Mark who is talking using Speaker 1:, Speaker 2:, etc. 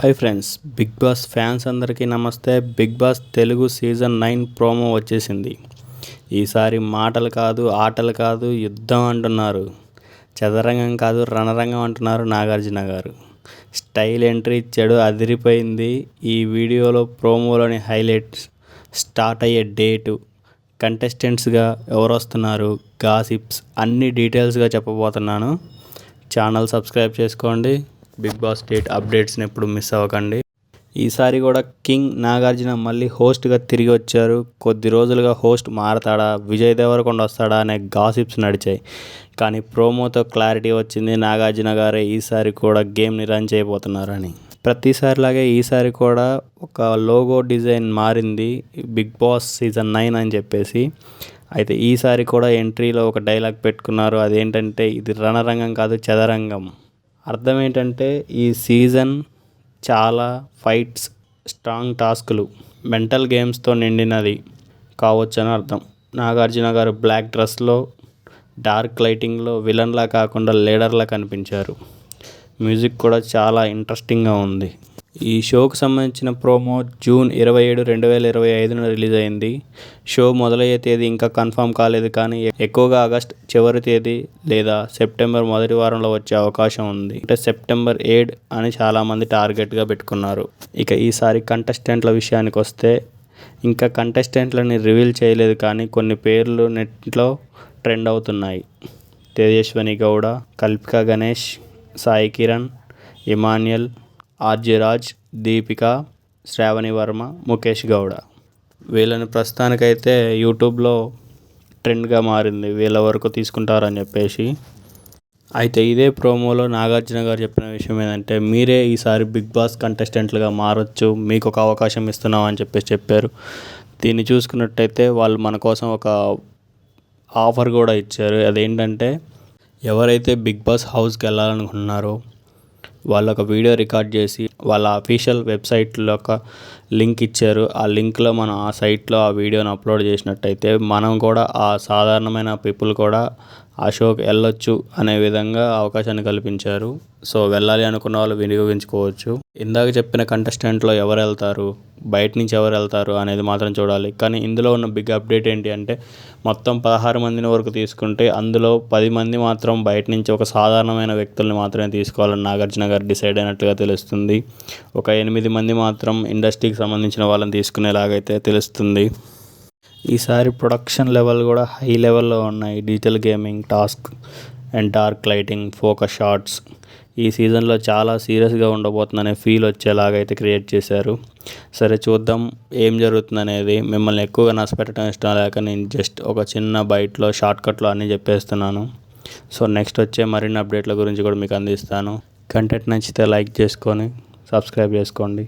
Speaker 1: Hi friends, Bigg Boss fans అందరికీ నమస్తే. Bigg Boss Telugu season 9 promo వచ్చేసింది. ఈసారి మాటలు కాదు, ఆటలు కాదు, యుద్ధం అంటున్నారు. చదరంగం కాదు, రణరంగం అంటున్నారు నాగార్జున గారు. స్టైల్ ఎంట్రీ ఇచ్చాడు, అదిరిపోయింది. ఈ వీడియోలో ప్రోమోలోని హైలైట్స్, స్టార్ట్ అయ్యే డేటు, కంటెస్టెంట్స్గా ఎవరు వస్తున్నారు, గాసిప్స్ అన్ని డీటెయిల్స్గా చెప్పబోతున్నాను. ఛానల్ సబ్స్క్రైబ్ చేసుకోండి. బిగ్ బాస్ డేట్ అప్డేట్స్ని ఎప్పుడు మిస్ అవ్వకండి. ఈసారి కూడా కింగ్ నాగార్జున మళ్ళీ హోస్ట్గా తిరిగి వచ్చారు. కొద్ది రోజులుగా హోస్ట్ మారతాడా, విజయ్ దేవరకొండ వస్తాడా అనే గాసిప్స్ నడిచాయి. కానీ ప్రోమోతో క్లారిటీ వచ్చింది. నాగార్జున గారే ఈసారి కూడా గేమ్ని రన్ చేయబోతున్నారని. ప్రతిసారిలాగే ఈసారి కూడా ఒక లోగో డిజైన్ మారింది, బిగ్ బాస్ సీజన్ 9 అని చెప్పేసి. అయితే ఈసారి కూడా ఎంట్రీలో ఒక డైలాగ్ పెట్టుకున్నారు. అదేంటంటే, ఇది రణరంగం కాదు, చదరంగం. అర్థం ఏంటంటే, ఈ సీజన్ చాలా ఫైట్స్, స్ట్రాంగ్ టాస్క్లు, మెంటల్ గేమ్స్తో నిండినది కావచ్చు అని అర్థం. నాగార్జున గారు బ్లాక్ డ్రెస్లో, డార్క్ లైటింగ్లో విలన్లా కాకుండా లీడర్లా కనిపించారు. మ్యూజిక్ కూడా చాలా ఇంట్రెస్టింగ్గా ఉంది. ఈ షోకు సంబంధించిన ప్రోమో జూన్ 27, 2025 రిలీజ్ అయింది. షో మొదలయ్యే తేదీ ఇంకా కన్ఫర్మ్ కాలేదు, కానీ ఎక్కువగా ఆగస్ట్ చివరి తేదీ లేదా సెప్టెంబర్ మొదటి వారంలో వచ్చే అవకాశం ఉంది. అంటే సెప్టెంబర్ 7 అని చాలామంది టార్గెట్గా పెట్టుకున్నారు. ఇక ఈసారి కంటెస్టెంట్ల విషయానికి వస్తే, ఇంకా కంటెస్టెంట్లని రివీల్ చేయలేదు, కానీ కొన్ని పేర్లు నెట్లో ట్రెండ్ అవుతున్నాయి. తేజస్విని గౌడ, కల్పిక గణేష్, సాయి కిరణ్, ఇమాన్యుయల్, ఆర్జే రాజ్, దీపిక, శ్రావణి వర్మ, ముఖేష్ గౌడ. వీళ్ళని ప్రస్తుతానికైతే యూట్యూబ్లో ట్రెండ్గా మారింది, వీళ్ళ వరకు తీసుకుంటారని చెప్పేసి. అయితే ఇదే ప్రోమోలో నాగార్జున గారు చెప్పిన విషయం ఏంటంటే, మీరే ఈసారి బిగ్ బాస్ కంటెస్టెంట్లుగా మారచ్చు, మీకు ఒక అవకాశం ఇస్తున్నాం అని చెప్పేసి చెప్పారు. దీన్ని చూసుకున్నట్టయితే వాళ్ళు మన కోసం ఒక ఆఫర్ కూడా ఇచ్చారు. అదేంటంటే, ఎవరైతే బిగ్ బాస్ హౌస్కి వెళ్ళాలనుకుంటున్నారో వాళ్ళు ఒక వీడియో రికార్డ్ చేసి వాళ్ళ అఫీషియల్ వెబ్సైట్లో ఒక లింక్ ఇచ్చారు. ఆ లింక్లో మనం ఆ సైట్లో ఆ వీడియోని అప్లోడ్ చేసినట్టయితే మనం కూడా, ఆ సాధారణమైన పీపుల్ కూడా ఆ షోకి వెళ్ళొచ్చు అనే విధంగా అవకాశాన్ని కల్పించారు. సో వెళ్ళాలి అనుకున్న వాళ్ళు వినియోగించుకోవచ్చు. ఇందాక చెప్పిన కంటెస్టెంట్లో ఎవరు వెళ్తారు, బయట నుంచి ఎవరు వెళ్తారు అనేది మాత్రం చూడాలి. కానీ ఇందులో ఉన్న బిగ్ అప్డేట్ ఏంటి అంటే, మొత్తం 16 మందిని వరకు తీసుకుంటే అందులో 10 మంది మాత్రం బయట నుంచి ఒక సాధారణమైన వ్యక్తుల్ని మాత్రమే తీసుకోవాలని నాగార్జున గారు డిసైడ్ అయినట్టుగా తెలుస్తుంది. ఒక 8 మంది మాత్రం ఇండస్ట్రీకి సంబంధించిన వాళ్ళని తీసుకునేలాగైతే తెలుస్తుంది. ఈసారి ప్రొడక్షన్ లెవెల్ కూడా హై లెవెల్లో ఉన్నాయి. Digital gaming, task and dark lighting, focus shots ఈ సీజన్లో చాలా సీరియస్గా ఉండబోతుందనే ఫీల్ వచ్చేలాగైతే క్రియేట్ చేశారు. సరే, చూద్దాం ఏం జరుగుతుందనేది. మిమ్మల్ని ఎక్కువగా నష్టపెట్టడం ఇష్టం లేక నేను జస్ట్ ఒక చిన్న బైట్లో, షార్ట్కట్లో అన్నీ చెప్పేస్తున్నాను. సో నెక్స్ట్ వచ్చే మరిన్ని అప్డేట్ల గురించి కూడా మీకు అందిస్తాను. కంటెంట్ నచ్చితే లైక్ చేసుకొని సబ్స్క్రైబ్ చేసుకోండి.